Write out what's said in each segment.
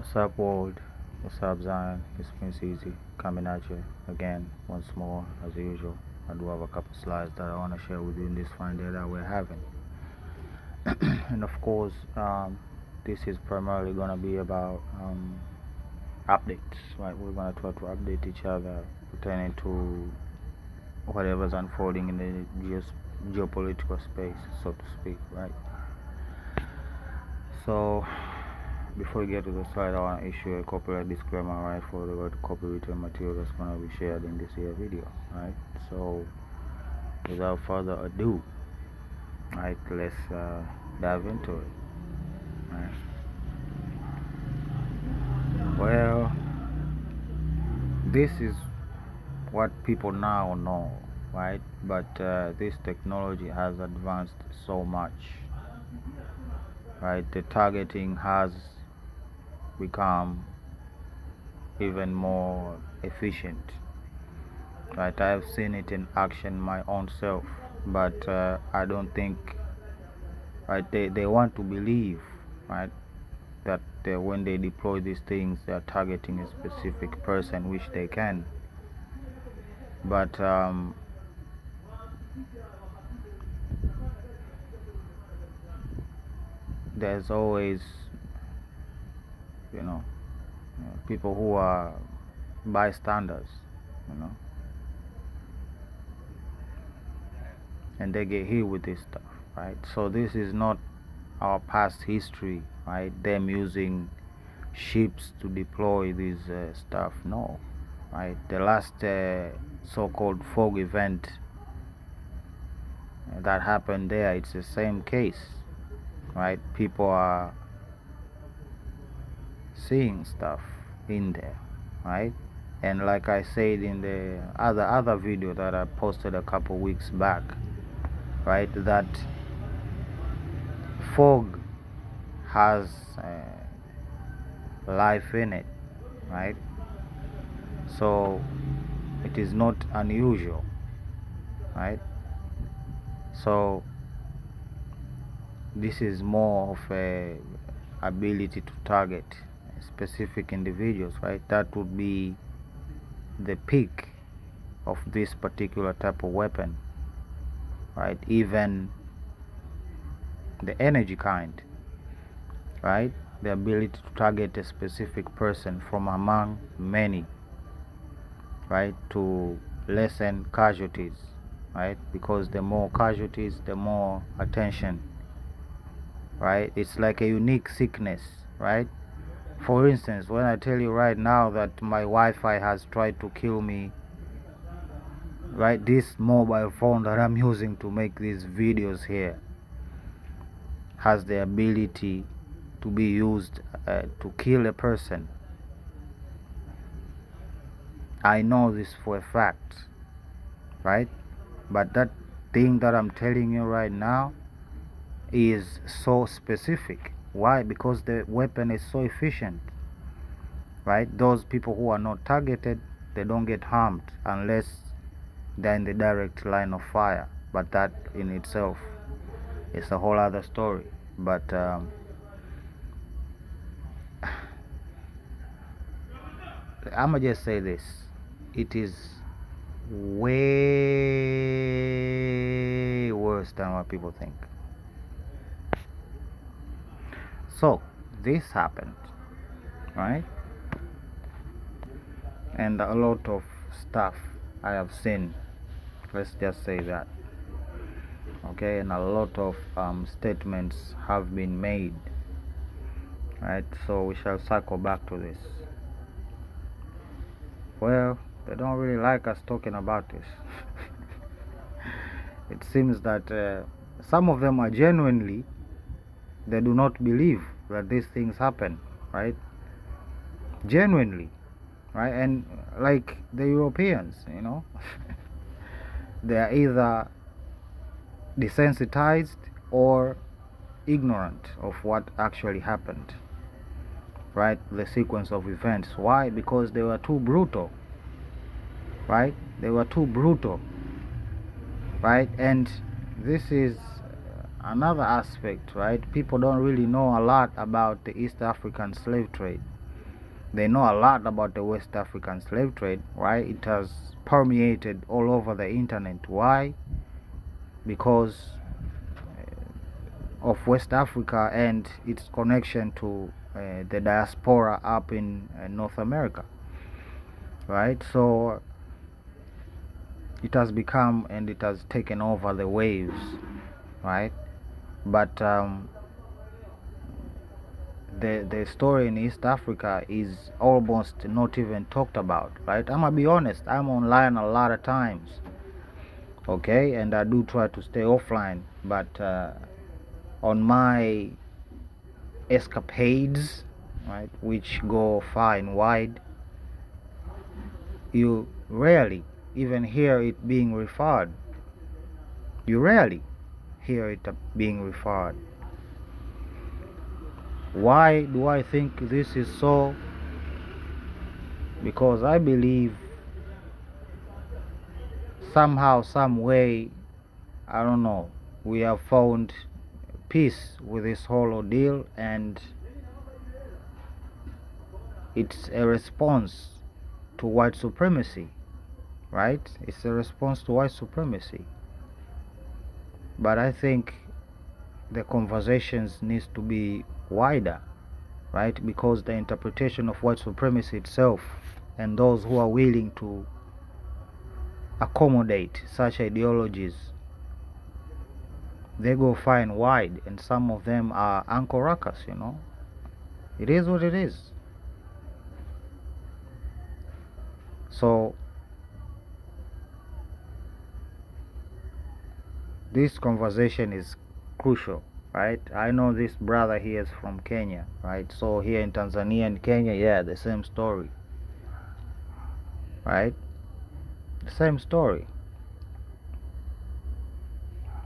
What's up, world? What's up, Zion? It's Prince Easy coming at you again once more, as usual. I do have a couple slides that I want to share with you in this fine day that we're having. And of course, this is primarily going to be about updates, right? We're going to try to update each other pertaining to whatever's unfolding in the geopolitical space, so to speak, right? So, before we get to the slide, I want to issue a copyright disclaimer, right, for the copywritten material that's going to be shared in this here video, right? So, without further ado, right, let's dive into it, right? Well, this is what people now know, right? But this technology has advanced so much, right? The targeting has become even more efficient, right? I have seen it in action my own self, but I don't think, right, they want to believe, right, that when they deploy these things they are targeting a specific person, which they can, but there's always, you know, people who are bystanders, you know, and they get hit with this stuff, right? So this is not our past history, right? Them using ships to deploy this stuff. No, right? The last so-called fog event that happened there, it's the same case, right? People are seeing stuff in there, right? And like I said in the other video that I posted a couple weeks back, right, that fog has life in it, right? So it is not unusual, right? So this is more of a ability to target specific individuals, right? That would be the peak of this particular type of weapon, right? Even the energy kind, right? The ability to target a specific person from among many, right? To lessen casualties, right? Because the more casualties, the more attention, right? It's like a unique sickness, right? For instance, when I tell you right now that my Wi-Fi has tried to kill me, right, this mobile phone that I'm using to make these videos here has the ability to be used to kill a person. I know this for a fact, right? But that thing that I'm telling you right now is so specific. Why? Because the weapon is so efficient, right? Those people who are not targeted, they don't get harmed unless they're in the direct line of fire. But that in itself is a whole other story. But I'ma just say this: it is way worse than what people think. So this happened, right? And a lot of stuff I have seen, let's just say that, okay? And a lot of statements have been made, right? So we shall circle back to this. Well, they don't really like us talking about this. It seems that some of them are genuinely, they do not believe that these things happen, right? Genuinely, right? And like the Europeans, you know, they are either desensitized or ignorant of what actually happened, right? The sequence of events. Why? Because they were too brutal, right? They were too brutal, right? And this is another aspect, right? People don't really know a lot about the East African slave trade, They know a lot about the West African slave trade, right? It has permeated all over the internet. Why? Because of West Africa and its connection to the diaspora up in North America, right? So it has become, and it has taken over the waves, right? But the story in East Africa is almost not even talked about, right? I'm gonna be honest, I'm online a lot of times, okay, and I do try to stay offline, but on my escapades, right, which go far and wide, you rarely even hear it being referred. You rarely hear it being referred. Why do I think this is so? Because I believe somehow, some way, I don't know, we have found peace with this whole ordeal, and it's a response to white supremacy, right? It's a response to white supremacy. But I think the conversations needs to be wider, right? Because the interpretation of white supremacy itself, and those who are willing to accommodate such ideologies, they go far and wide, and some of them are Uncle Ruckus, you know. It is what it is. So this conversation is crucial, right? I know this brother here is from Kenya, right? So here in Tanzania and Kenya, yeah, the same story, right? The same story,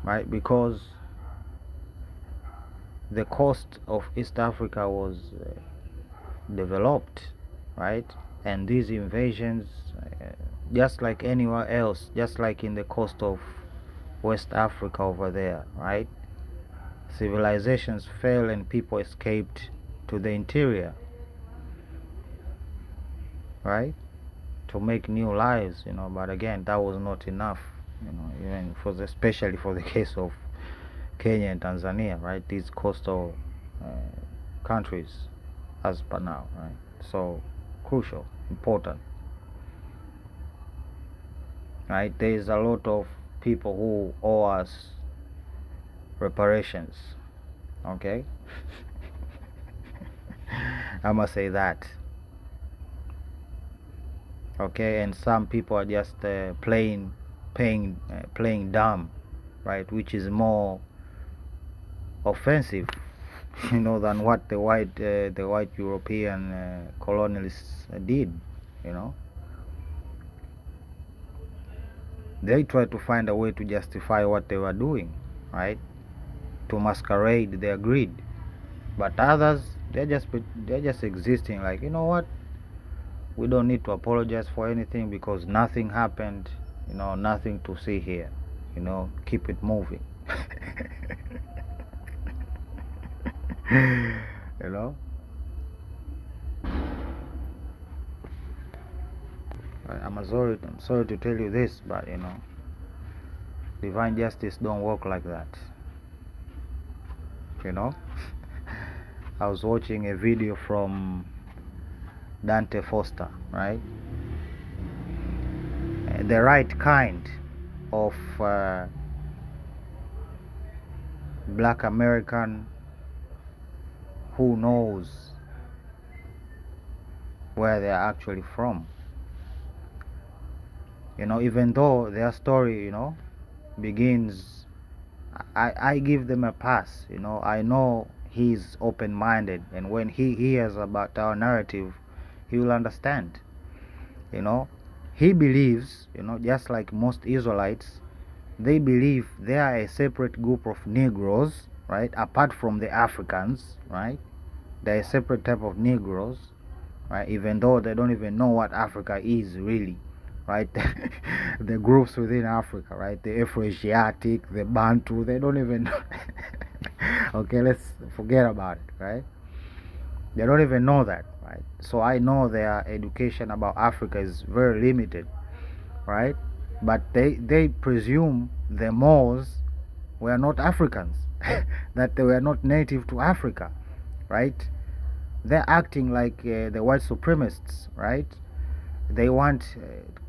right? Because the coast of East Africa was developed, right? And these invasions, just like anywhere else, just like in the coast of West Africa over there, right? Civilizations fell and people escaped to the interior, right? To make new lives, you know. But again, that was not enough, you know, even for the, especially for the case of Kenya and Tanzania, right? These coastal countries as per now, right? So crucial, important, right? There is a lot of people who owe us reparations, okay? I must say that, okay? And some people are just playing dumb, right? Which is more offensive, you know, than what the white European colonialists did, you know. They tried to find a way to justify what they were doing, right? To masquerade their greed. But others, they're just existing like, you know what? We don't need to apologize for anything because nothing happened, you know, nothing to see here, you know, keep it moving. You know. I'm sorry to tell you this, but you know, divine justice don't work like that, you know. I was watching a video from Dante Foster, right? The right kind of black American who knows where they're actually from, you know. Even though their story, you know, begins, I give them a pass, you know. I know he's open-minded, and when he hears about our narrative, he will understand, you know. He believes, you know, just like most Israelites, they believe they are a separate group of Negroes, right, apart from the Africans, right? They're a separate type of Negroes, right? Even though they don't even know what Africa is really, right? The groups within Africa, right? The Afro-Asiatic, the Bantu, they don't even know. Okay, let's forget about it, right? They don't even know that, right? So I know their education about Africa is very limited, right? But they presume the Moors were not Africans, that they were not native to Africa, right? They're acting like the white supremacists, right? They want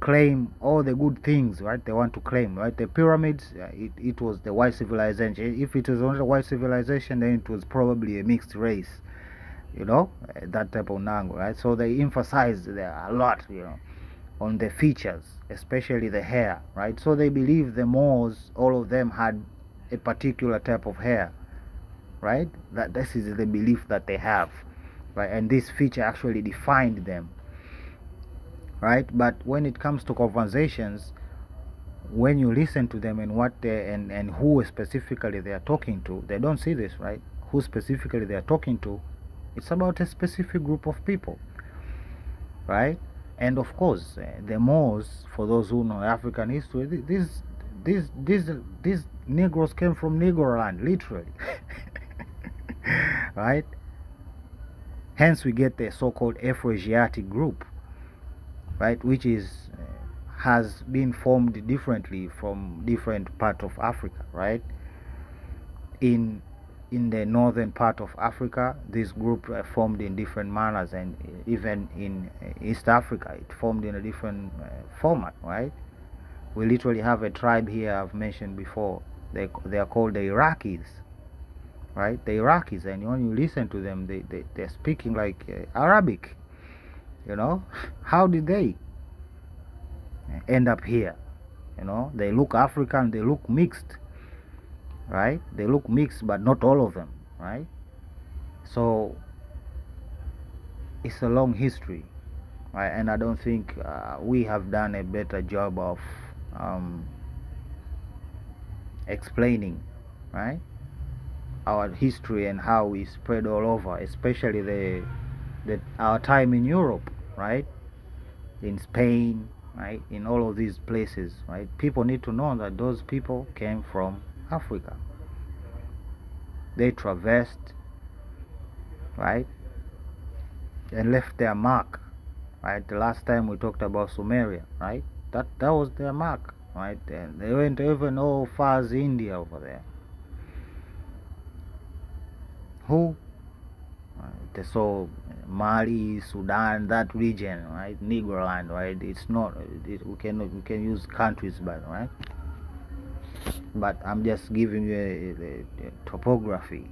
claim all the good things, right? They want to claim, right? The pyramids, it was the white civilization. If it was only a white civilization, then it was probably a mixed race, that type of nango, right? So they emphasize there a lot, on the features, especially the hair, right? So they believe the Moors, all of them had a particular type of hair, right? That this is the belief that they have, right? And this feature actually defined them, right? But when it comes to conversations, when you listen to them and what they and who specifically they are talking to, they don't see this, right? Who specifically they are talking to, it's about a specific group of people, right? And of course, the Moors, for those who know African history, these Negroes came from Negro land, literally, right? Hence, we get the so-called Afro-Asiatic group, right, which is has been formed differently from different part of Africa, right? In the northern part of Africa, this group formed in different manners, and even in East Africa, it formed in a different format, right? We literally have a tribe here I've mentioned before. They are called the Iraqis, right? The Iraqis, and when you listen to them, they're speaking like Arabic, How did they end up here? They look African, they look mixed, right? They look mixed, but not all of them, right? So it's a long history, right? And I don't think we have done a better job of explaining, right, our history and how we spread all over, especially our time in Europe, right? In Spain, right? In all of these places, right? People need to know that those people came from Africa. They traversed, right, and left their mark, right? The last time we talked about Sumeria, right? That was their mark, right? And they went even all far as India over there. Who? So Mali, Sudan, that region, right? Negroland, right? It's not. We can use countries, but right. But I'm just giving you a topography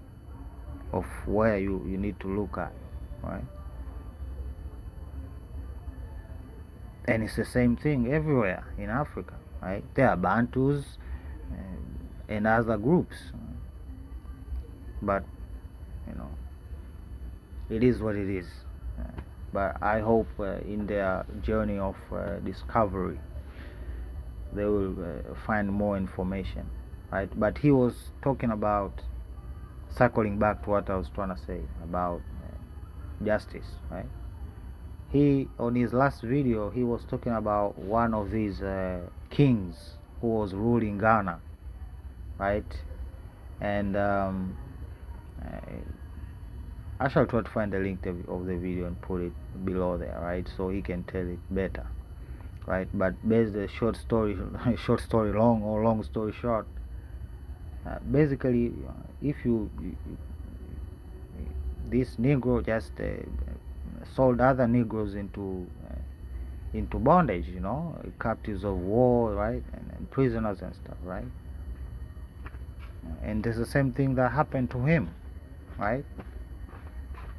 of where you need to look at, right? And it's the same thing everywhere in Africa, right? There are Bantus and other groups, but it is what it is. But I hope in their journey of discovery they will find more information, right? But he was talking about, circling back to what I was trying to say about justice, right? He, on his last video, he was talking about one of these kings who was ruling Ghana, right? And I shall try to find the link of the video and put it below there, right? So he can tell it better, right? But basically, short story long, or long story short, basically, if this Negro just sold other Negroes into bondage, captives of war, right, and prisoners and stuff, right? And there's the same thing that happened to him, right?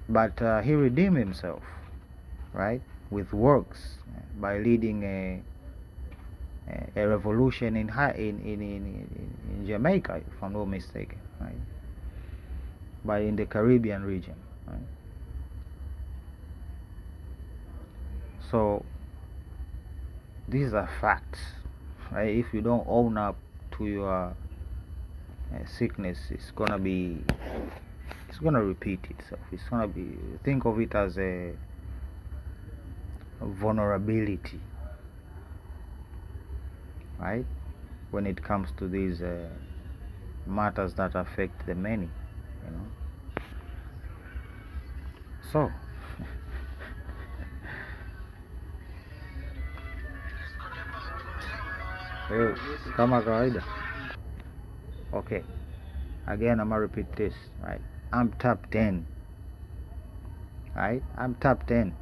But he redeemed himself, right, with works, by leading a revolution in Jamaica, if I'm not mistaken, right? But in the Caribbean region, right? So these are facts, right? If you don't own up to your sickness, it's gonna repeat itself. It's gonna be, think of it as a vulnerability, right, when it comes to these matters that affect the many, So Kama kawaida. Okay, again I'm gonna repeat this, right? I'm top 10, right? I'm top 10.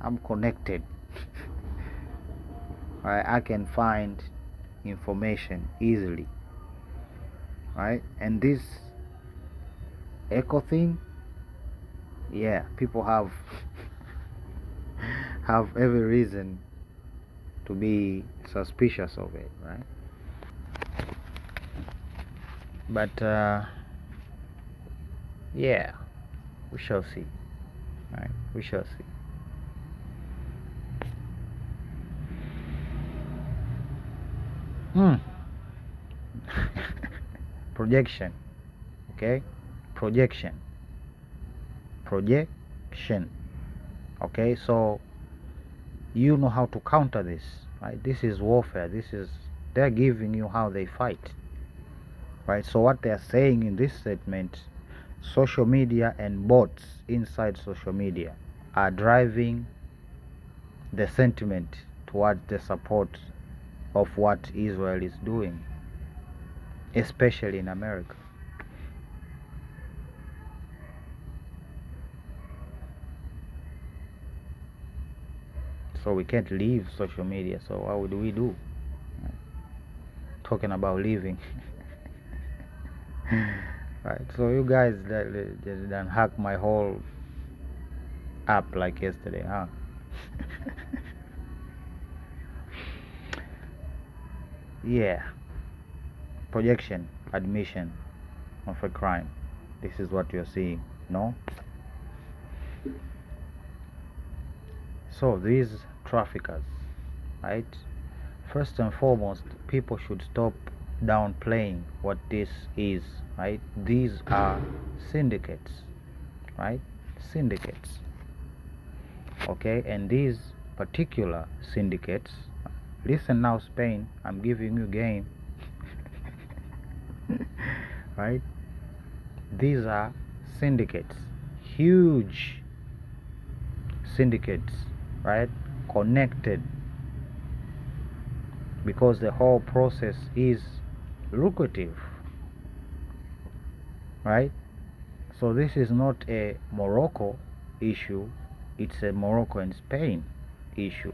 I'm connected. Right? I can find information easily, right? And this echo thing, yeah, people have every reason to be suspicious of it, right? But yeah, we shall see, right? We shall see. Projection, okay? Projection. Okay, so you know how to counter this, right? This is warfare. They're giving you how they fight, right? So what they're saying in this statement, social media and bots inside social media are driving the sentiment towards the support of what Israel is doing, especially in America. So we can't leave social media, so what would we do? Talking about leaving. Right, so you guys just done hack my whole app like yesterday, huh? Yeah, projection, admission of a crime. This is what you're seeing, no? So these traffickers, right? First and foremost, people should stop downplaying what this is, right? These are syndicates, right? Syndicates. Okay, and these particular syndicates, listen now, Spain, I'm giving you game. Right? These are syndicates, huge syndicates, right? Connected, because the whole process is lucrative, right? So this is not a Morocco issue, it's a Morocco and Spain issue,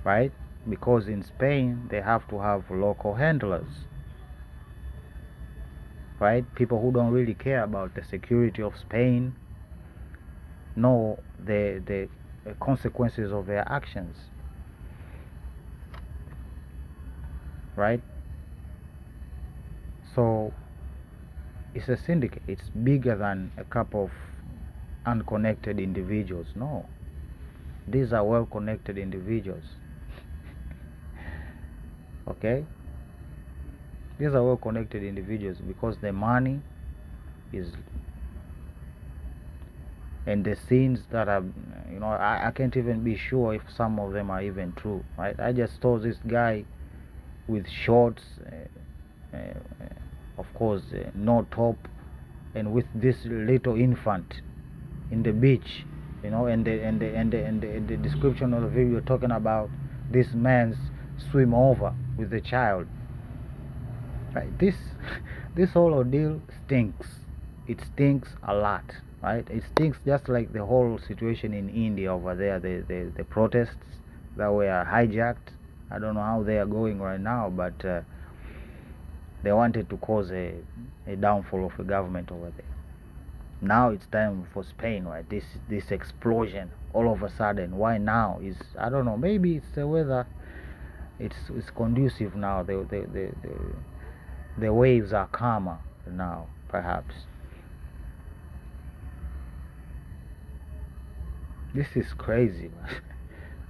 right? Because in Spain they have to have local handlers, right? People who don't really care about the security of Spain know the consequences of their actions, right? So it's a syndicate. It's bigger than a couple of unconnected individuals. No, these are well connected individuals. Okay, these are well connected individuals because the money is, and the scenes that are, you know, I can't even be sure if some of them are even true, right? I just saw this guy with shorts, of course, no top, and with this little infant in the beach, you know, and the description of the video talking about this man's swim over with the child. Right? This whole ordeal stinks. It stinks a lot, right? It stinks just like the whole situation in India over there, the protests that were hijacked. I don't know how they are going right now, but they wanted to cause a downfall of the government over there. Now it's time for Spain, right? This explosion all of a sudden. Why now? Is, I don't know. Maybe it's the weather. It's conducive now. The waves are calmer now, perhaps. This is crazy.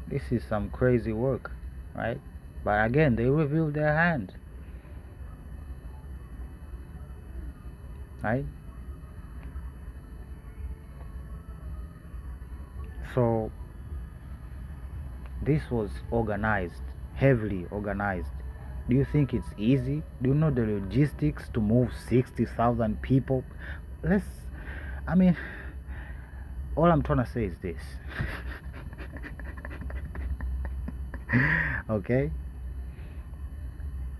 This is some crazy work, right? But again, they reveal their hand, right? So this was organized, heavily organized. Do you think it's easy? Do you know the logistics to move 60,000 people? I mean, all I'm trying to say is this. Okay?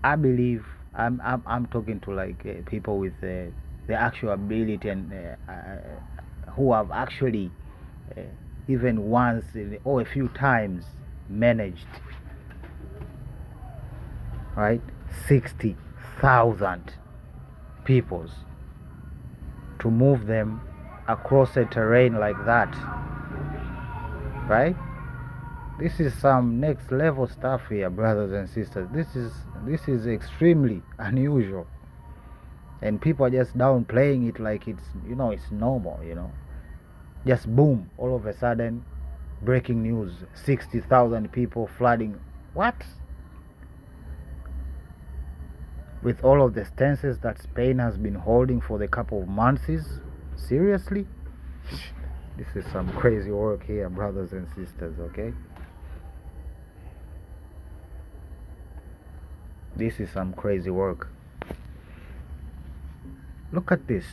I believe I'm talking to like people with the actual ability and who have actually uh, even once or a few times managed, right, 60,000 peoples, to move them across a terrain like that, right? This is some next level stuff here, brothers and sisters. This is extremely unusual, and people are just downplaying it like it's normal. Just boom, all of a sudden, breaking news: 60,000 people flooding. What? With all of the stances that Spain has been holding for the couple of months? Seriously? This is some crazy work here, brothers and sisters, okay? This is some crazy work. Look at this.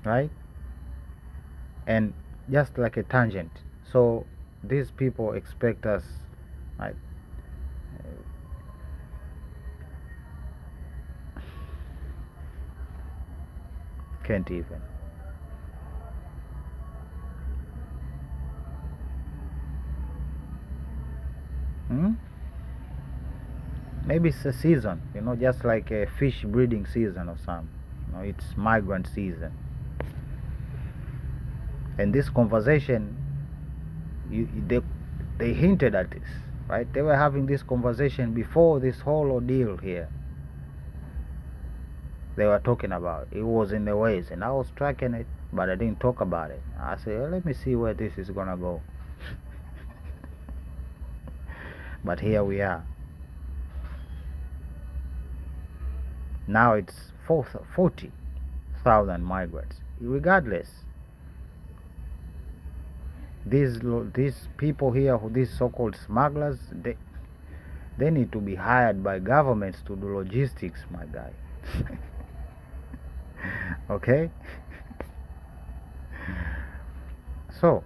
Right? And just like a tangent. So these people expect us, right? Can't even. Maybe it's a season, just like a fish breeding season or something. It's migrant season. And this conversation, they hinted at this, right? They were having this conversation before this whole ordeal here. They were talking about it was in the ways, and I was tracking it, but I didn't talk about it. I said, let me see where this is gonna go. But here we are. Now it's 40,000 migrants. Regardless, these people here, these so-called smugglers, they need to be hired by governments to do logistics, my guy. Okay. So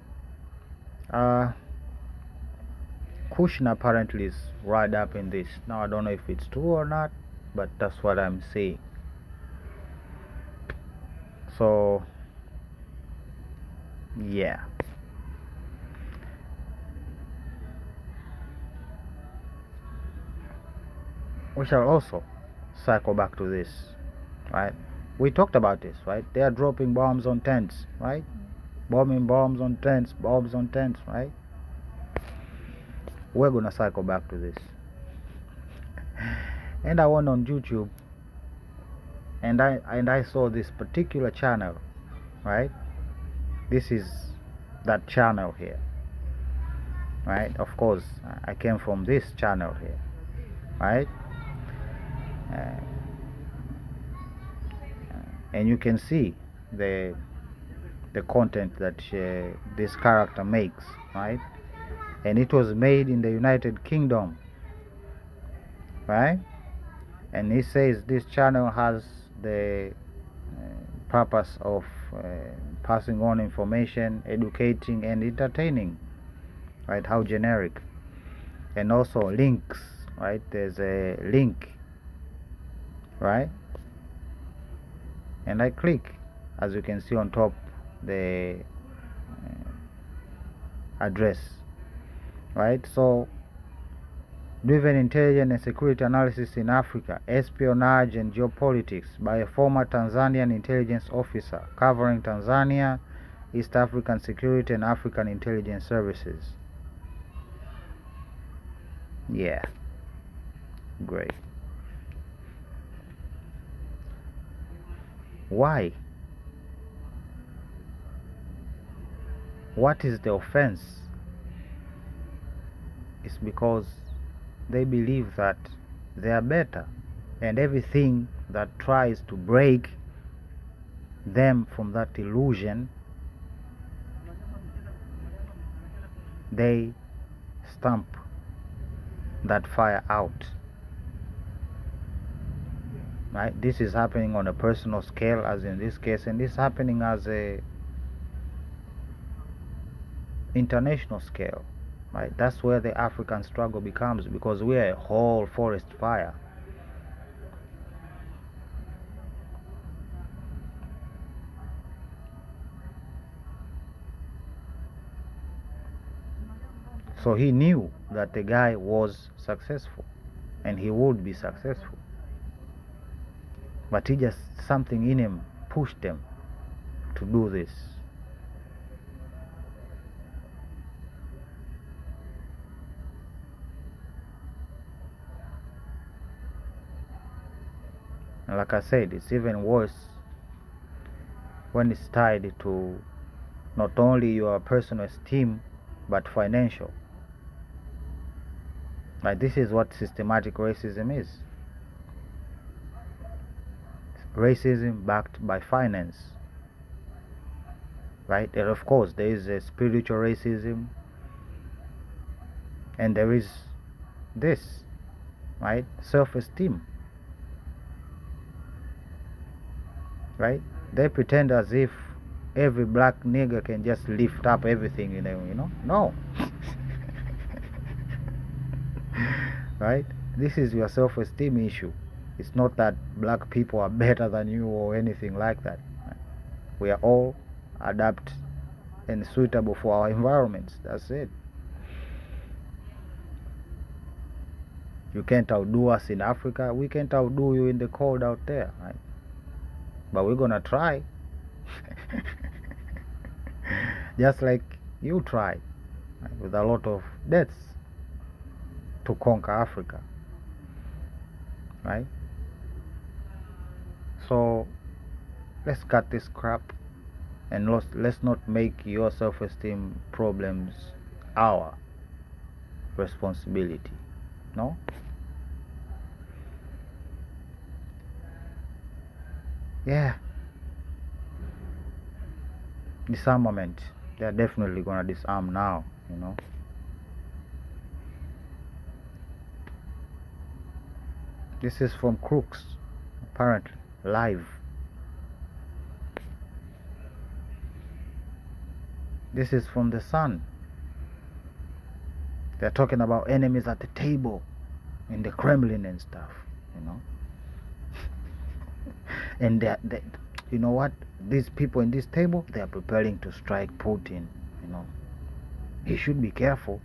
Kushner apparently is right up in this. Now I don't know if it's true or not, but that's what I'm seeing. So yeah. We shall also circle back to this, right? We talked about this, right? They are dropping bombs on tents, right? Bombing bombs on tents, right? We're gonna cycle back to this. And I went on YouTube and I saw this particular channel, right? This is that channel here, right? Of course, I came from this channel here, right? And you can see the content that this character makes, right? And it was made in the United Kingdom, right? And he says this channel has the purpose of passing on information, educating and entertaining, right? How generic. And also links, right? There's a link, right? And I click, as you can see on top, the address, right? So driven intelligence and security analysis in Africa, espionage and geopolitics by a former Tanzanian intelligence officer covering Tanzania, East African security and African intelligence services. Yeah, great. Why? What is the offense? It's because they believe that they are better, and everything that tries to break them from that illusion, they stamp that fire out, right? This is happening on a personal scale, as in this case, and this is happening as a international scale, right? That's where the African struggle becomes, because we are a whole forest fire. So he knew that the guy was successful and he would be successful, but he just, something in him pushed him to do this. And like I said, it's even worse when it's tied to not only your personal esteem but financial. Like, this is what systematic racism is. Racism backed by finance, right? And of course there is a spiritual racism, and there is this, right? Self-esteem, right? They pretend as if every black nigger can just lift up everything, you know? No. Right? This is your self-esteem issue. It's not that black people are better than you or anything like that. We are all adapt and suitable for our environments. That's it. You can't outdo us in Africa. We can't outdo you in the cold out there, right? But we're gonna try. Just like you tried, right? With a lot of deaths to conquer Africa, right? So let's cut this crap, and let's not make your self-esteem problems our responsibility. No? Yeah. Disarmament. They're definitely gonna disarm now, you know. This is from Crooks, apparently, live. This is from the Sun. They're talking about enemies at the table in the Kremlin and stuff, you know. And they, you know what? These people in this table, they are preparing to strike Putin, you know. He should be careful.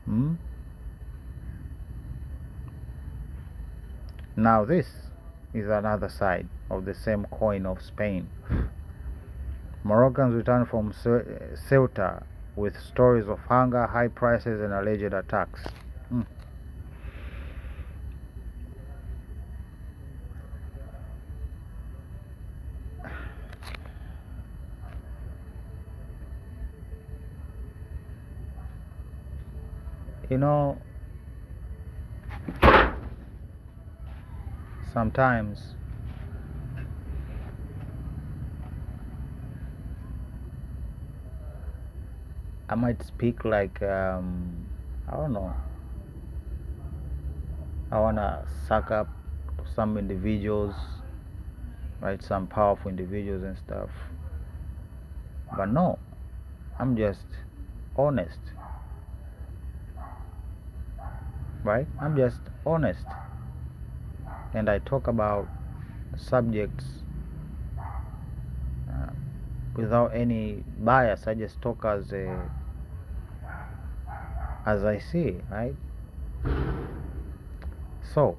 Hmm? Now this is another side of the same coin of Spain. Moroccans return from Ceuta with stories of hunger, high prices, and alleged attacks. You know, sometimes I might speak like, I don't know, I wanna suck up some individuals, right? Some powerful individuals and stuff. But no, I'm just honest, right? I'm just honest, and I talk about subjects without any bias. I just talk as I see, right? So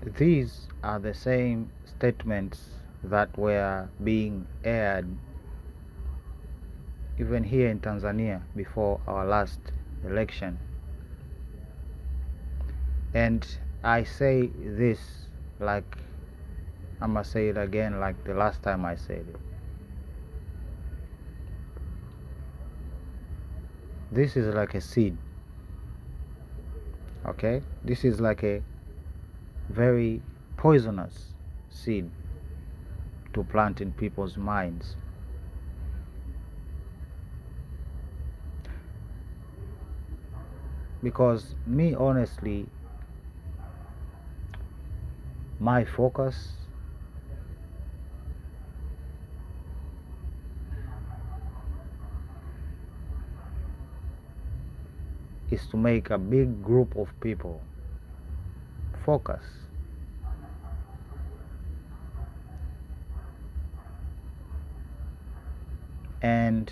these are the same statements that were being aired even here in Tanzania before our last election. And I say this like, I'm gonna say it again like the last time I said it. This is like a seed, okay? This is like a very poisonous seed to plant in people's minds. Because me, honestly, my focus is to make a big group of people focus and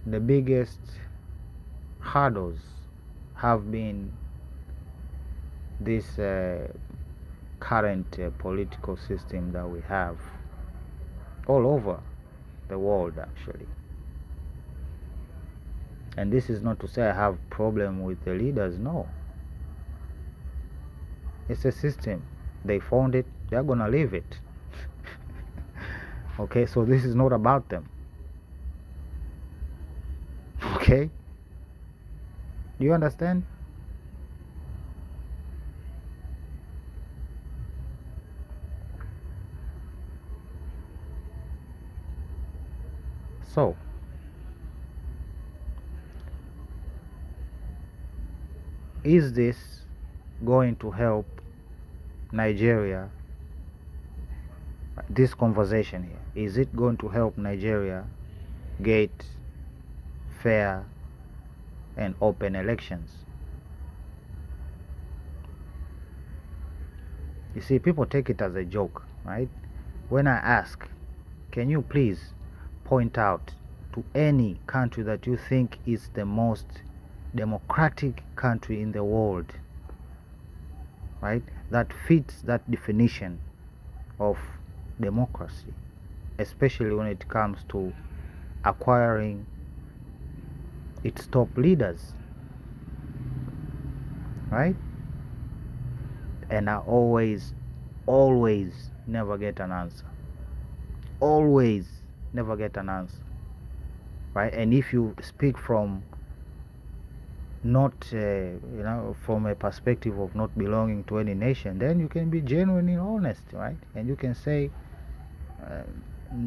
the biggest hurdles have been this current political system that we have all over the world, actually. And this is not to say I have problem with the leaders, no. It's a system. They found it, they're gonna leave it. Okay, so this is not about them. Okay? Do you understand? So, is this going to help Nigeria? This conversation here, is it going to help Nigeria get fair and open elections? You see, people take it as a joke, right? When I ask, can you please point out to any country that you think is the most democratic country in the world, right, that fits that definition of democracy, especially when it comes to acquiring its top leaders, right? And I always never get an answer. Always never get an answer, right? And if you speak from not from a perspective of not belonging to any nation, then you can be genuinely honest, right? And you can say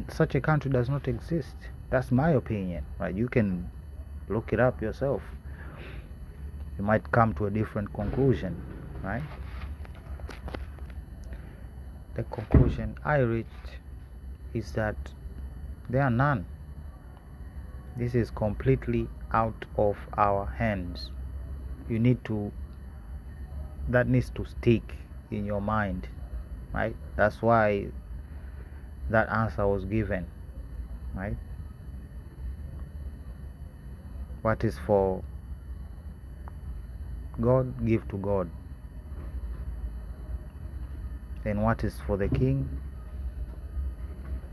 such a country does not exist. That's my opinion, right? You can look it up yourself. You might come to a different conclusion, right? The conclusion I reached is that there are none. This is completely out of our hands. That needs to stick in your mind, right? That's why that answer was given, right? What is for God, give to God. And what is for the king,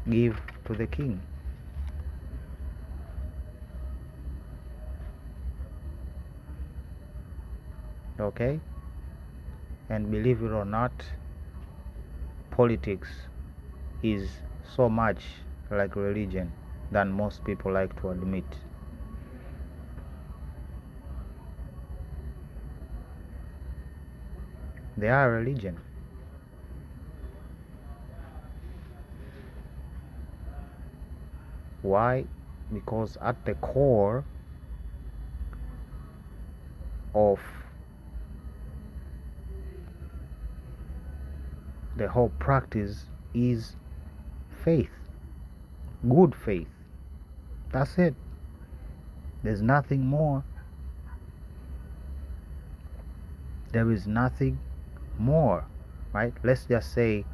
give to the king. Okay? And believe it or not, politics is so much like religion than most people like to admit. They are religion. Why? Because at the core of the whole practice is faith, good faith. That's it. There's nothing more. There is nothing more, right? Let's just say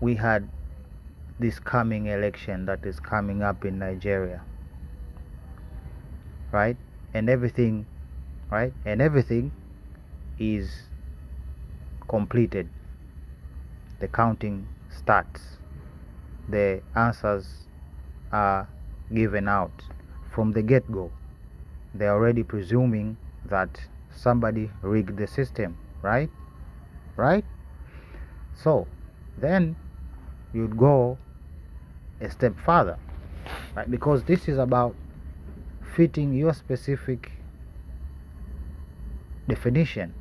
we had this coming election that is coming up in Nigeria, right? And everything, right? And everything is completed. The counting starts. The answers are given out from the get-go. They're already presuming that somebody rigged the system, right? Right? So then you'd go a step further, right? Because this is about fitting your specific definition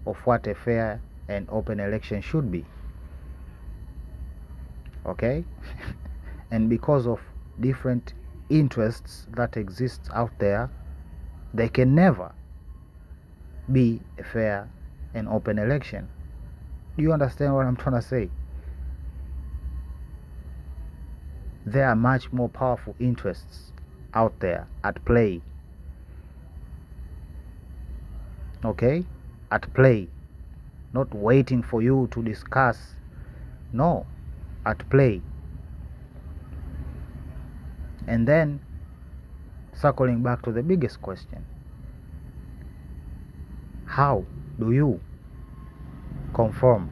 of what a fair and open election should be. Okay? And because of different interests that exist out there, there can never be a fair and open election. Do you understand what I'm trying to say? There are much more powerful interests out there at play. Okay? At play. Not waiting for you to discuss. No. At play. And then, circling back to the biggest question. How do you conform?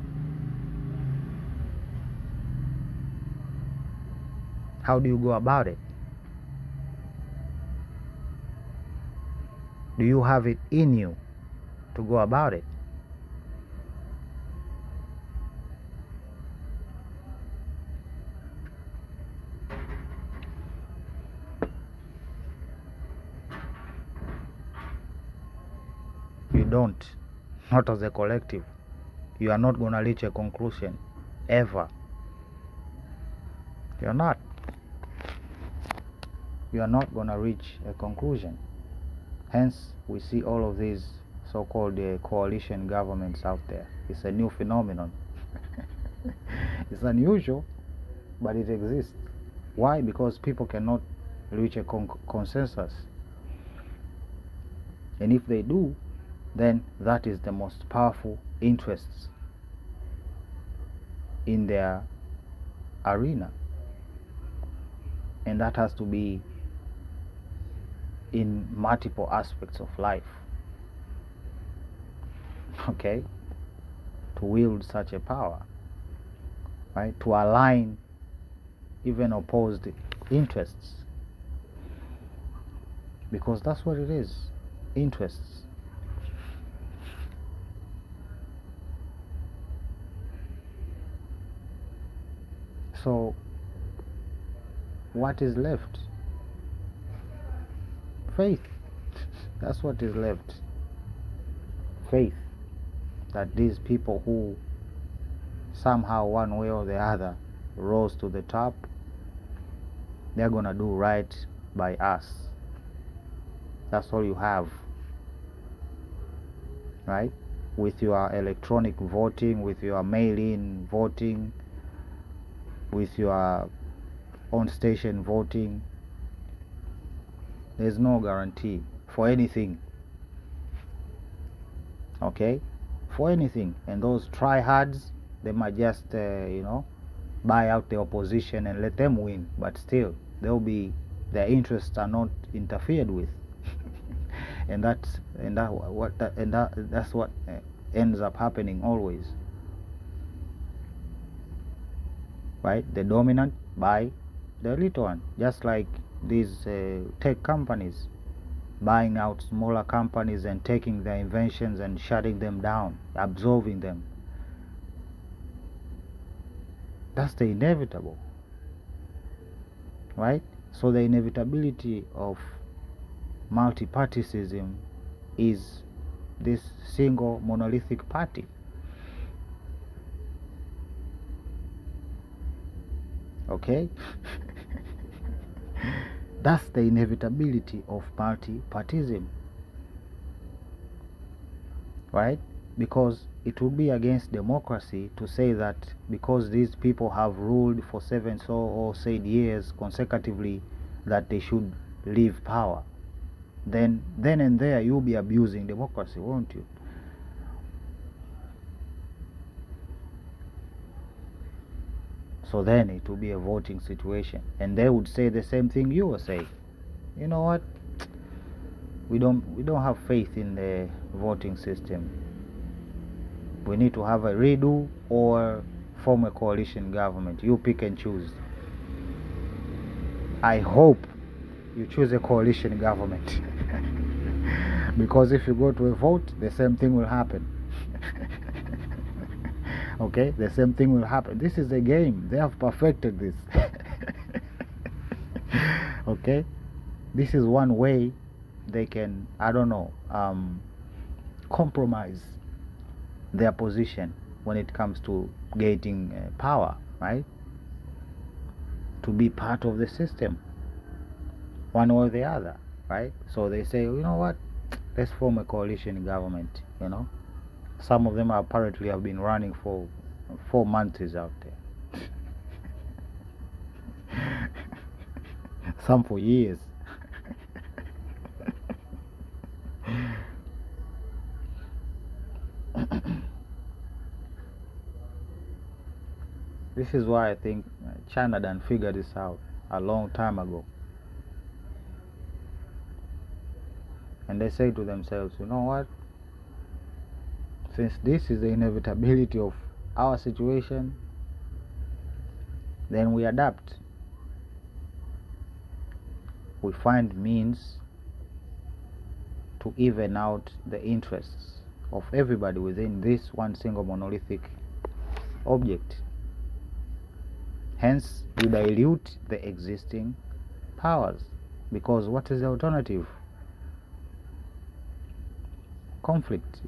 How do you go about it? Do you have it in you to go about it? You don't. Not as a collective. You are not going to reach a conclusion. Ever. You're not. You are not going to reach a conclusion. Hence, we see all of these so-called coalition governments out there. It's a new phenomenon. It's unusual, but it exists. Why? Because people cannot reach a consensus. And if they do, then that is the most powerful interests in their arena. And that has to be in multiple aspects of life. Okay? To wield such a power. Right? To align even opposed interests. Because that's what it is. Interests. So, what is left? Faith. That's what is left. Faith that these people who somehow, one way or the other, rose to the top, they're gonna do right by us. That's all you have. Right? With your electronic voting, with your mail-in voting, with your on-station voting, there's no guarantee for anything. Okay? For anything. And those tryhards, they might just, buy out the opposition and let them win. But still, their interests are not interfered with. and that's what ends up happening always. Right? The dominant by the little one. Just like these tech companies buying out smaller companies and taking their inventions and shutting them down, absorbing them. That's the inevitable. Right? So the inevitability of multipartyism is this single monolithic party. Okay? That's the inevitability of multipartyism. Right? Because it would be against democracy to say that because these people have ruled for 7 or 8 years consecutively that they should leave power. Then and there you'll be abusing democracy, won't you? So then it will be a voting situation. And they would say the same thing you were saying. You know what? We don't have faith in the voting system. We need to have a redo or form a coalition government. You pick and choose. I hope you choose a coalition government. Because if you go to a vote, the same thing will happen. Okay? The same thing will happen. This is a game. They have perfected this. Okay? This is one way they can, compromise their position when it comes to getting power, right? to be part of the system, one way or the other, right? So they say, you know what, let's form a coalition government. Some of them apparently have been running for 4 months out there. Some for years. This is why I think China done figured this out a long time ago. And they say to themselves, you know what? Since this is the inevitability of our situation, then we adapt. We find means to even out the interests of everybody within this one single monolithic object. Hence, you dilute the existing powers, because what is the alternative? Conflict,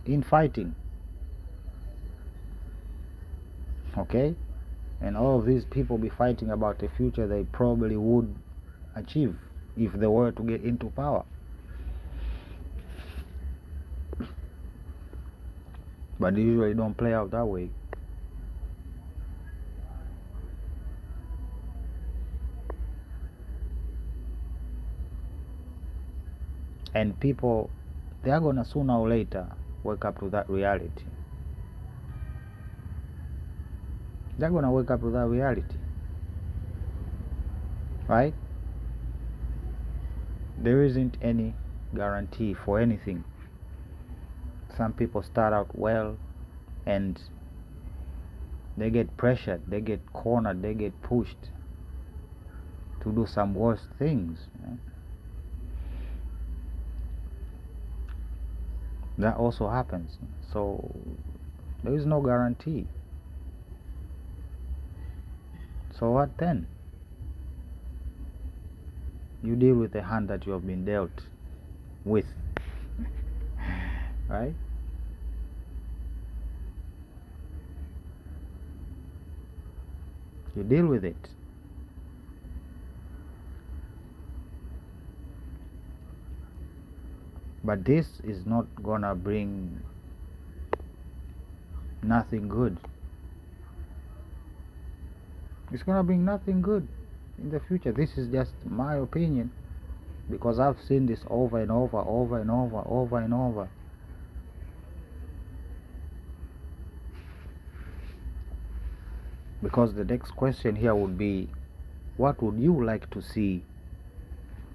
infighting. Okay? And all of these people be fighting about the future they probably would achieve if they were to get into power. But they usually don't play out that way. And people, they are gonna sooner or later wake up to that reality. They're gonna wake up to that reality. Right? There isn't any guarantee for anything. Some people start out well and they get pressured, they get cornered, they get pushed to do some worse things. That also happens. So there is no guarantee. So what then? You deal with the hand that you have been dealt with. Right? You deal with it. But this is not gonna bring nothing good. It's gonna bring nothing good in the future. This is just my opinion, because I've seen this over and over, over and over, over and over. Because the next question here would be, what would you like to see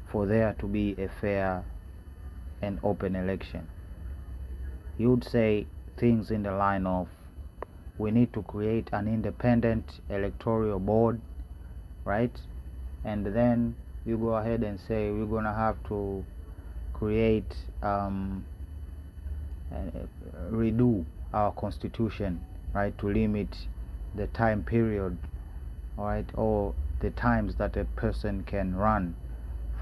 for there to be a fair and open election? You would say things in the line of, we need to create an independent electoral board, right? And then you go ahead and say we're gonna have to create redo our constitution, right, to limit the time period, all right, or the times that a person can run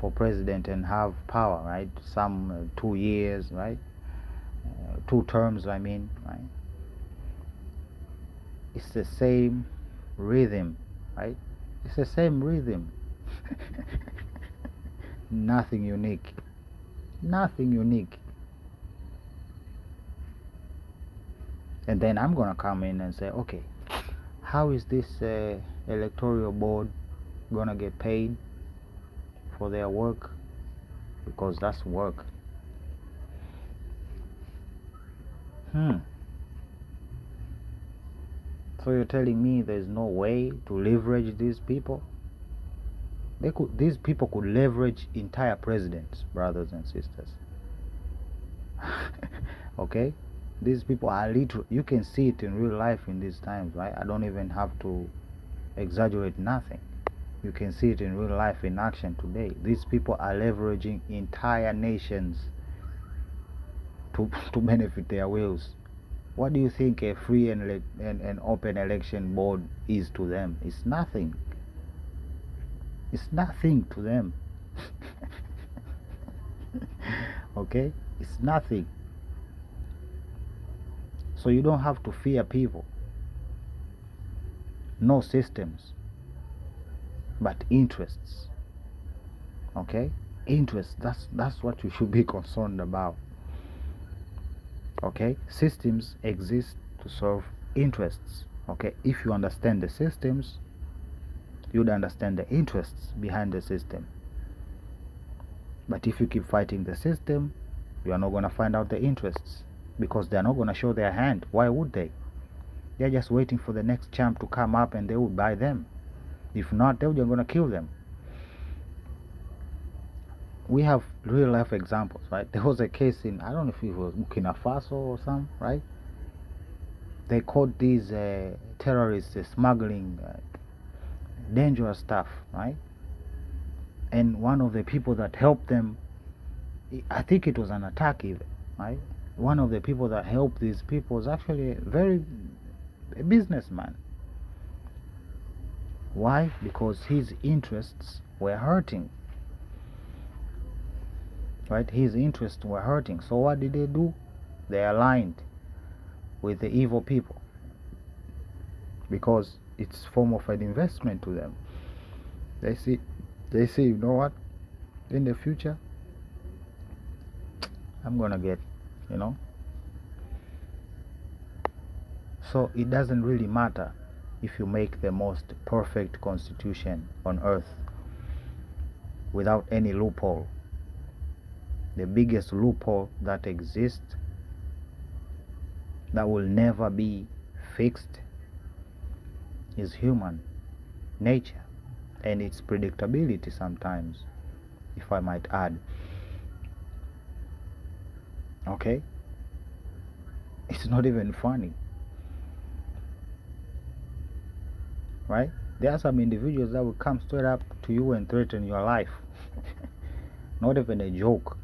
for president and have power, right? Some 2 years, right? 2 terms, I mean, right? It's the same rhythm, right? It's the same rhythm. Nothing unique. Nothing unique. And then I'm gonna come in and say, okay, how is this electoral board gonna get paid for their work? Because that's work. So you're telling me there's no way to leverage these people? These people could leverage entire presidents, brothers and sisters. Okay? These people are literal. You can see it in real life in these times, right? I don't even have to exaggerate nothing. You can see it in real life in action today. These people are leveraging entire nations to benefit their wills. What do you think a free and open election board is to them? It's nothing. It's nothing to them. Okay? It's nothing. So you don't have to fear people. No systems. but interests. Okay, interests. That's what you should be concerned about. Okay, systems exist to serve interests. Okay, if you understand the systems, you'd understand the interests behind the system. But if you keep fighting the system, you are not going to find out the interests, because they are not going to show their hand. Why would they? They're just waiting for the next champ to come up and they will buy them. If not, they're going to kill them. We have real life examples, right? There was a case in, I don't know if it was Burkina Faso or something, right? They caught these terrorists smuggling dangerous stuff, right? And one of the people that helped them, I think it was an attack even, right? One of the people that helped these people was actually a businessman. Why? Because his interests were hurting, right? His interests were hurting. So what did they do? They aligned with the evil people, because it's form of an investment to them. They see, you know what? In the future, I'm gonna get, you know. So it doesn't really matter if you make the most perfect constitution on earth without any loophole. The biggest loophole that exists, that will never be fixed, is human nature and its predictability sometimes, if I might add. Okay? It's not even funny. Right? There are some individuals that will come straight up to you and threaten your life. Not even a joke.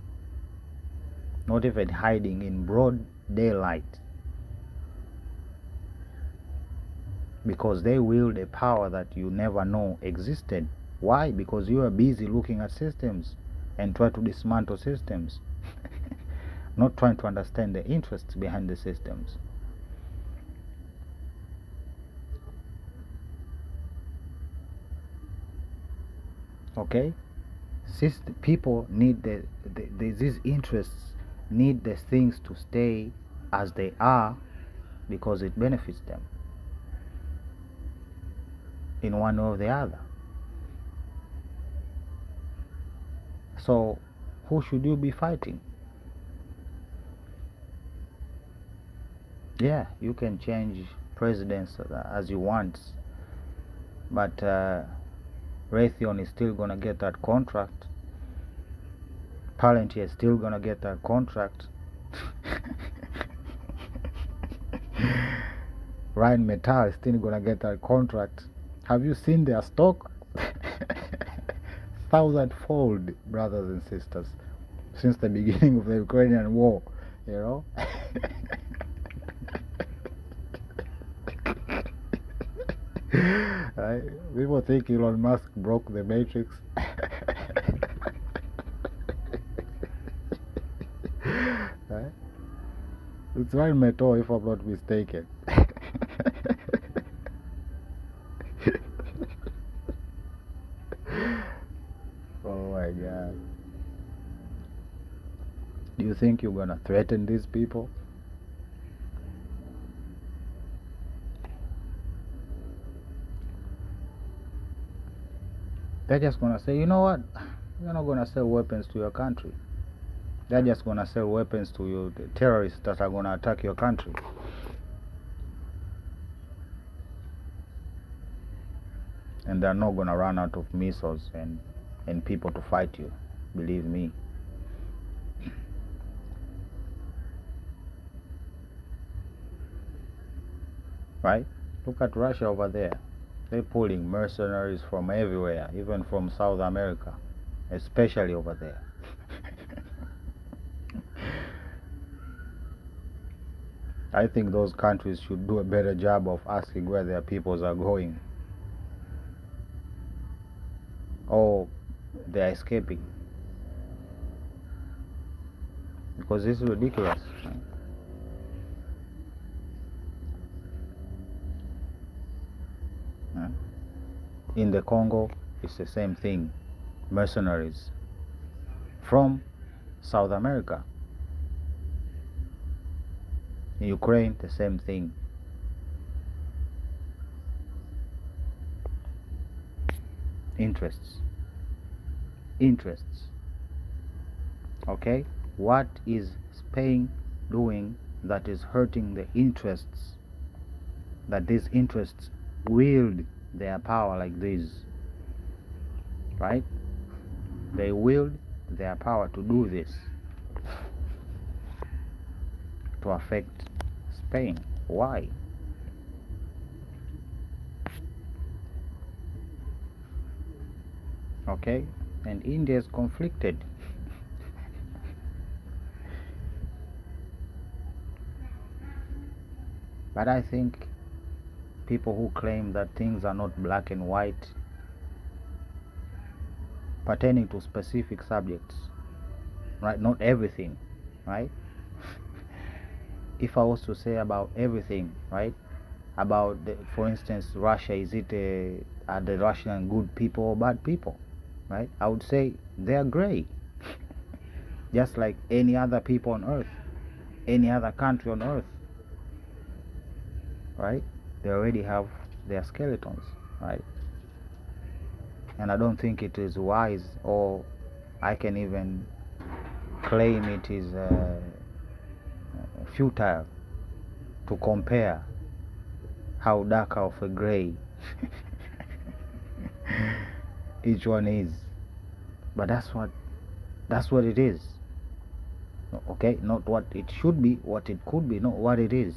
Not even hiding in broad daylight. Because they wield a power that you never know existed. Why? Because you are busy looking at systems and try to dismantle systems. Not trying to understand the interests behind the systems. Okay? People need these interests need the things to stay as they are, because it benefits them in one way or the other. So who should you be fighting? Yeah, you can change presidents as you want, but Raytheon is still gonna get that contract. Palantir is still gonna get that contract. Rheinmetall is still gonna get that contract. Have you seen their stock? 1,000-fold, brothers and sisters, since the beginning of the Ukrainian war, you know. Right? People think Elon Musk broke the matrix. Right? It's Rheinmetall, if I'm not mistaken. Oh my God. Do you think you're gonna threaten these people? They're just gonna say, you know what? You're not gonna sell weapons to your country. They're just gonna sell weapons to you, the terrorists that are gonna attack your country. And they're not gonna run out of missiles and people to fight you. Believe me. Right? Look at Russia over there. They're pulling mercenaries from everywhere, even from South America, especially over there. I think those countries should do a better job of asking where their peoples are going. Or they're escaping. Because this is ridiculous. In the Congo, it's the same thing. Mercenaries from South America. In Ukraine, the same thing. Interests. Okay, what is Spain doing that is hurting the interests, that these interests wield their power like this, right? They wield their power to do this, to affect Spain. Why? Okay, and India is conflicted. But I think people who claim that things are not black and white pertaining to specific subjects, right? Not everything, right? If I was to say about everything, right? About, for instance, Russia, are the Russian good people or bad people, right? I would say they are gray, just like any other people on earth, any other country on earth, right? They already have their skeletons, right? And I don't think it is wise, or I can even claim it is futile to compare how dark of a gray each one is. But that's what it is. Okay, not what it should be, what it could be, not what it is.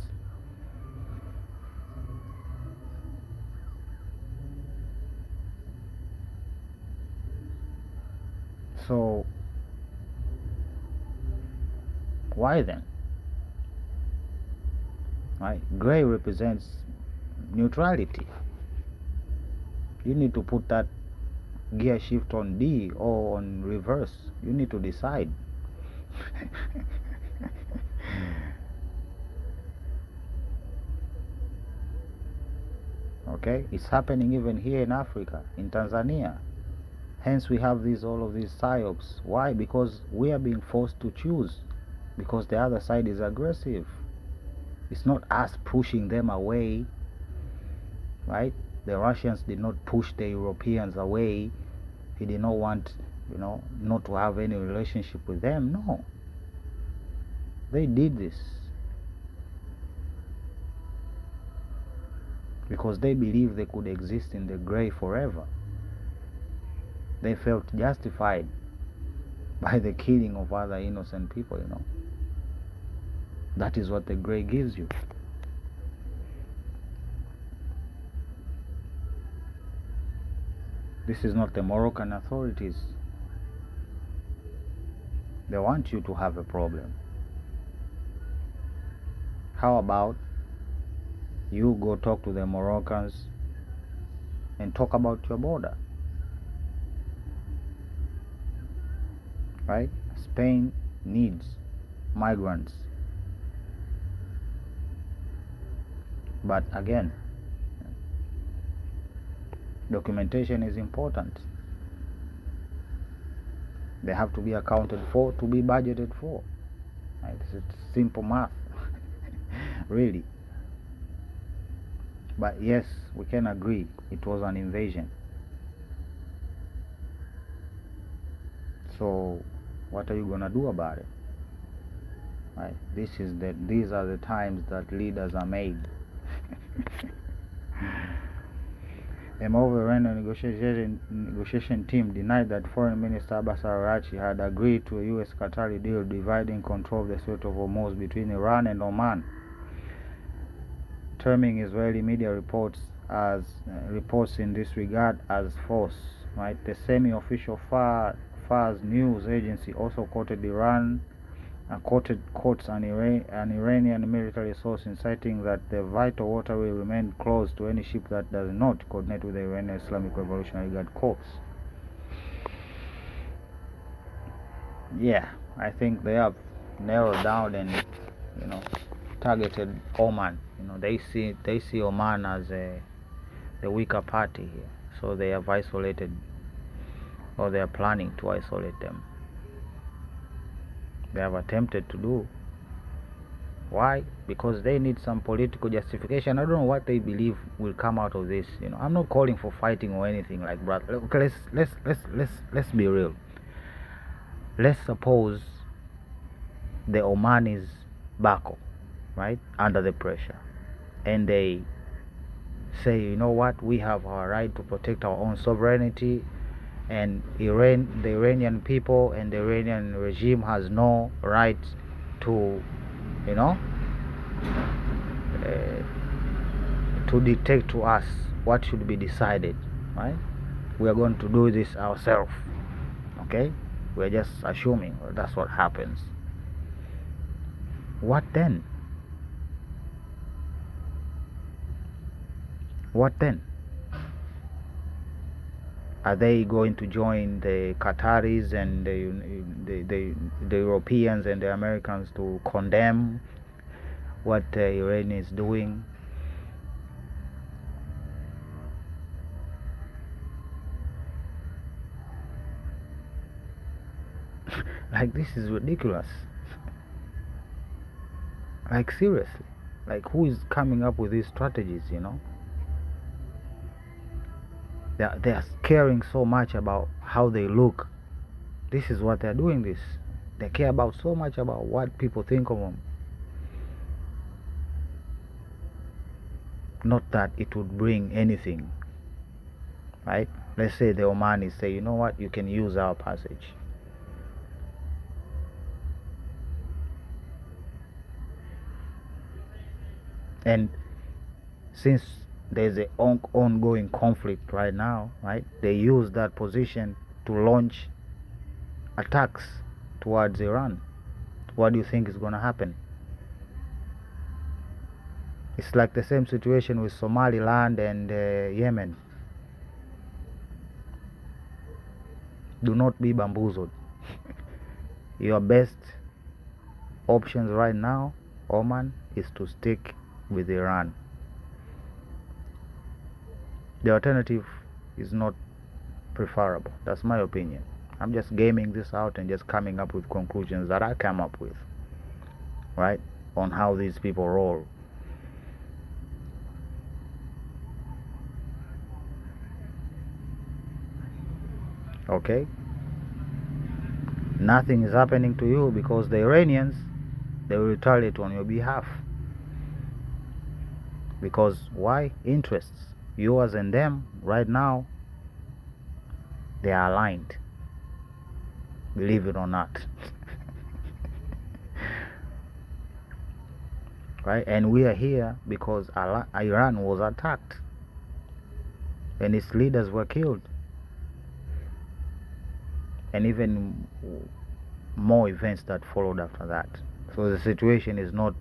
So why then? Right? Gray represents neutrality. You need to put that gear shift on D or on reverse. You need to decide. Okay, it's happening even here in Africa, in Tanzania. Hence we have all of these psyops. Why? Because we are being forced to choose, because the other side is aggressive. It's not us pushing them away, right? The Russians did not push the Europeans away. He did not want, not to have any relationship with them. No, they did this because they believed they could exist in the gray forever. They felt justified by the killing of other innocent people. That is what the gray gives you. This is not the Moroccan authorities. They want you to have a problem. How about you go talk to the Moroccans and talk about your border? Right? Spain needs migrants. But again, documentation is important. They have to be accounted for, to be budgeted for. Right? It's simple math. Really. But yes, we can agree it was an invasion. So what are you gonna do about it? Right? These are the times that leaders are made. A Moreover, negotiation team denied that Foreign Minister Abbas Araghchi had agreed to a U.S.-Qatari deal dividing control of the Strait of Hormuz between Iran and Oman, terming Israeli media reports in this regard as false. Right? The semi-official Fars news agency also quoted quotes an Iranian military source inciting that the vital waterway remained closed to any ship that does not coordinate with the Iranian Islamic Revolutionary Guard Corps. Yeah, I think they have narrowed down and targeted Oman. They see Oman as the weaker party here, so they have isolated or they are planning to isolate them. They have attempted to do. Why? Because they need some political justification. I don't know what they believe will come out of this. I'm not calling for fighting or anything like that. Okay, let's be real. Let's suppose the Omanis back up, right, under the pressure, and they say, you know what, we have our right to protect our own sovereignty, and the Iranian people and the Iranian regime has no right to, to dictate to us what should be decided, right? We are going to do this ourselves. Okay, we're just assuming that's what happens. What then? Are they going to join the Qataris and the Europeans and the Americans to condemn what Iran is doing? Like, this is ridiculous. Like, seriously. Like, who is coming up with these strategies, They are caring so much about how they look. This is what they're doing this. They care about so much about what people think of them. Not that it would bring anything, right? Let's say the Omanis say, you know what, you can use our passage. And since there's an ongoing conflict right now, right, they use that position to launch attacks towards Iran. What do you think is going to happen? It's like the same situation with Somaliland and Yemen. Do not be bamboozled. Your best options right now, Oman, is to stick with Iran. The alternative is not preferable. That's my opinion. I'm just gaming this out and just coming up with conclusions that I come up with, right, on how these people roll. Okay? Nothing is happening to you because the Iranians, they will retaliate on your behalf. Because why? Interests. Yours and them right now, they are aligned. Believe it or not. Right? And we are here because Iran was attacked and its leaders were killed. And even more events that followed after that. So the situation is not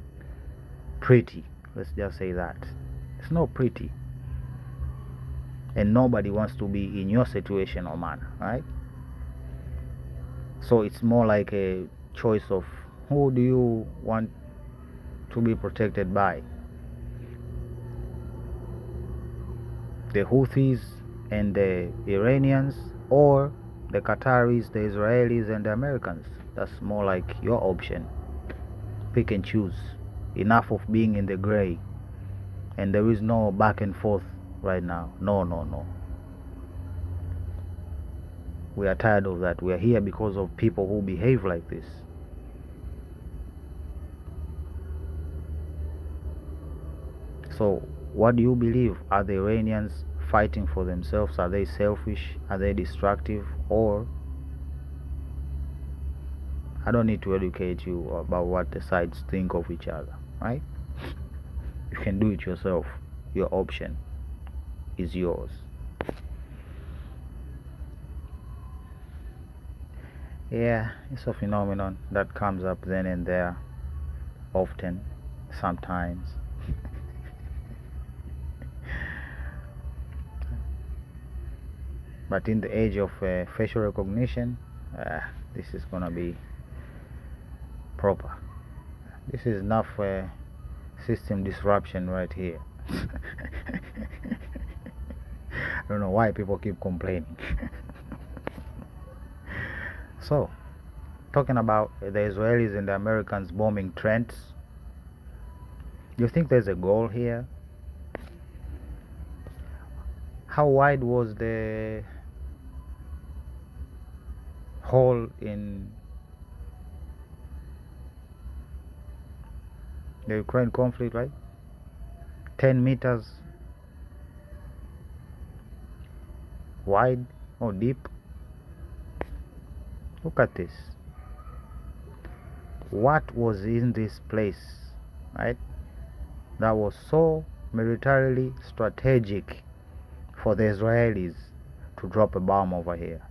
pretty. Let's just say that. It's not pretty. And nobody wants to be in your situation, Oman, right? So it's more like a choice of who do you want to be protected by? The Houthis and the Iranians, or the Qataris, the Israelis, and the Americans? That's more like your option. Pick and choose. Enough of being in the gray. And there is no back and forth right now. No. We are tired of that. We are here because of people who behave like this. So, what do you believe? Are the Iranians fighting for themselves? Are they selfish? Are they destructive? Or, I don't need to educate you about what the sides think of each other, right? You can do it yourself. Your option is yours. Yeah, it's a phenomenon that comes up then and there, often, sometimes. But in the age of facial recognition, this is gonna be proper. This is enough system disruption right here. I don't know why people keep complaining. So, talking about the Israelis and the Americans bombing Trent, do you think there's a goal here? How wide was the hole in the Ukraine conflict, right? 10 meters wide or deep? Look at this. What was in this place, right? That was so militarily strategic for the Israelis to drop a bomb over here.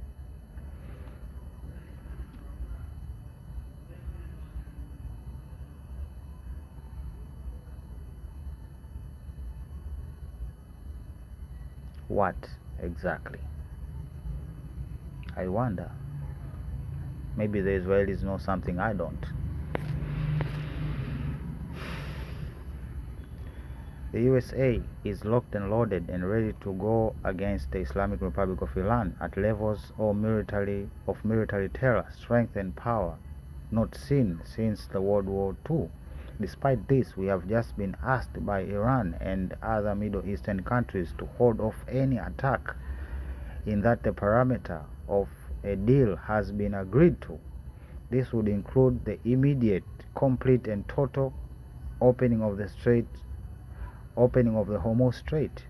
What exactly? I wonder. Maybe the Israelis know something I don't. The USA is locked and loaded and ready to go against the Islamic Republic of Iran at levels of military terror, strength and power not seen since the World War II. Despite this, we have just been asked by Iran and other Middle Eastern countries to hold off any attack, in that the parameter of a deal has been agreed to. This would include the immediate, complete and total opening of the Hormuz Strait,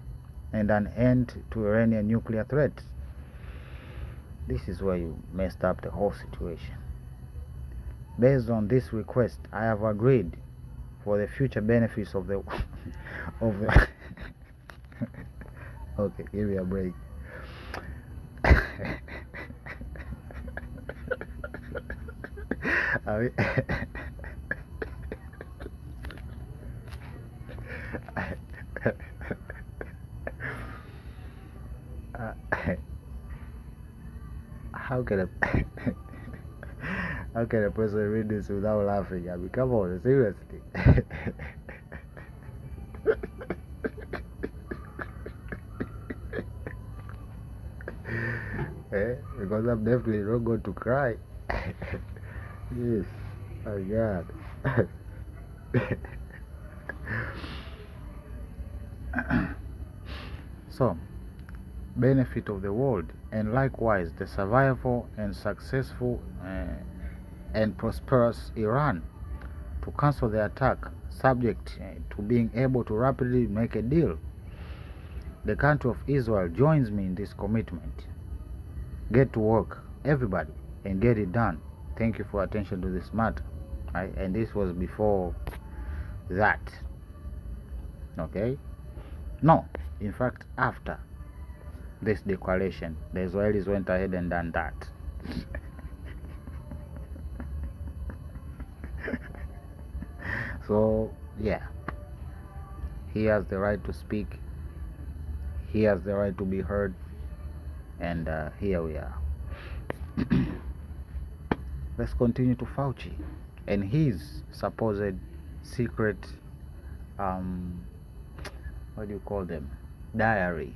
and an end to Iranian nuclear threats. This is where you messed up the whole situation. Based on this request, I have agreed, for the future benefits of the of the okay, give me a break. How can a person read this without laughing? I mean, come on, seriously. Because I'm definitely not going to cry. Yes, oh God. So, benefit of the world, and likewise the survival and successful and prosperous Iran to cancel the attack, subject to being able to rapidly make a deal. The country of Israel joins me in this commitment. Get to work, everybody, and get it done. Thank you for attention to this matter. Right? And this was before that. Okay? No, in fact, after this declaration, the Israelis went ahead and done that. So, yeah, he has the right to speak, he has the right to be heard, and here we are. Let's continue to Fauci and his supposed secret, what do you call them, diary,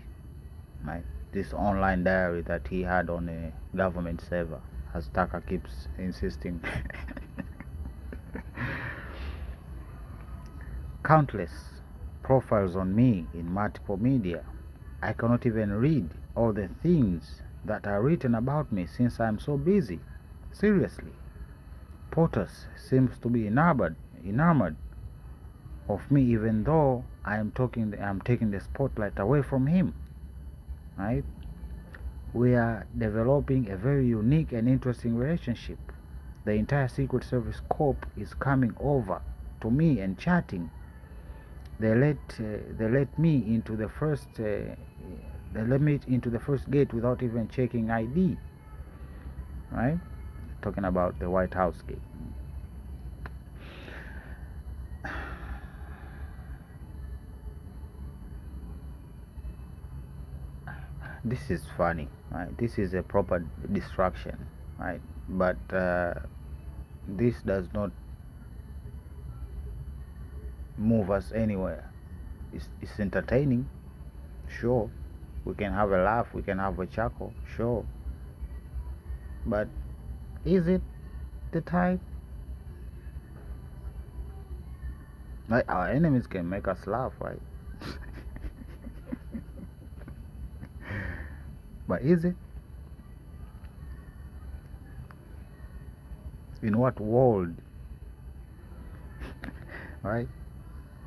right? This online diary that he had on a government server, as Tucker keeps insisting. Countless profiles on me in multiple media. I cannot even read all the things that are written about me since I'm so busy. Seriously. POTUS seems to be enamored of me, even though I'm taking the spotlight away from him. Right? We are developing a very unique and interesting relationship. The entire Secret Service corps is coming over to me and chatting. They let me into the first gate without even checking ID. Right? Talking about the White House gate. This is funny, right? This is a proper distraction, right? But this does not move us anywhere. It's entertaining, sure. We can have a laugh, we can have a chuckle, sure. But Is it the type? Like, our enemies can make us laugh, right? But is it? In what world? Right?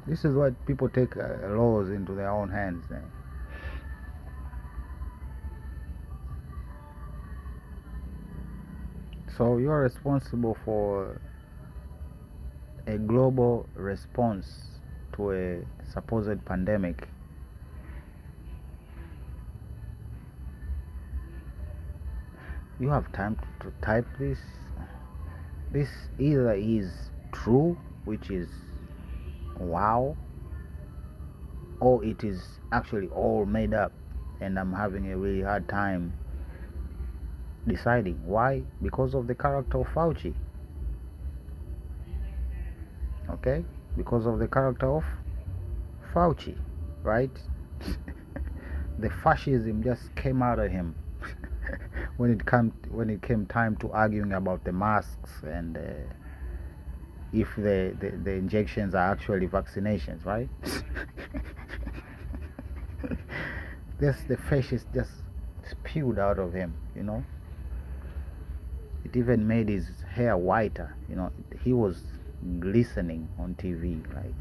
This is what people take laws into their own hands. So you're responsible for a global response to a supposed pandemic. You have time to type this? This either is true, which is wow, or it is actually all made up, and I'm having a really hard time deciding. Why? Because of the character of Fauci. Okay? Because of the character of Fauci, right? The fascism just came out of him when it came time to arguing about the masks and if the injections are actually vaccinations, right? The fascist just spewed out of him, It even made his hair whiter, He was glistening on TV, like,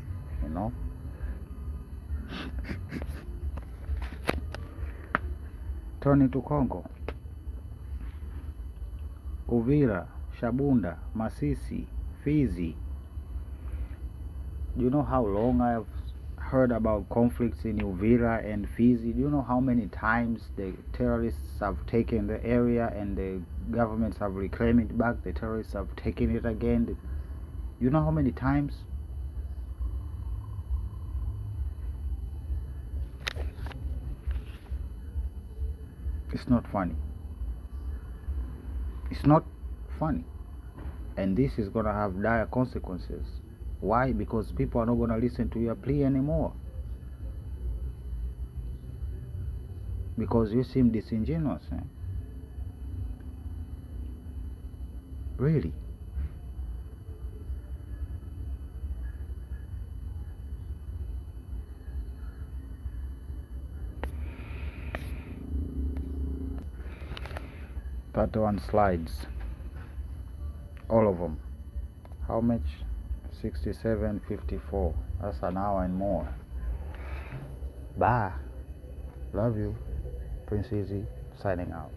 Turning to Congo, Uvira, Shabunda, Masisi, Fizi. Do you know how long I have heard about conflicts in Uvira and Fizi? Do you know how many times the terrorists have taken the area and the governments have reclaimed it back? The terrorists have taken it again. Do you know how many times? It's not funny. It's not funny. And this is going to have dire consequences. Why? Because people are not going to listen to your plea anymore. Because you seem disingenuous. Really. That one slides. All of them. How much? 67.54. That's an hour and more. Bye. Love you. Prince Easy signing out.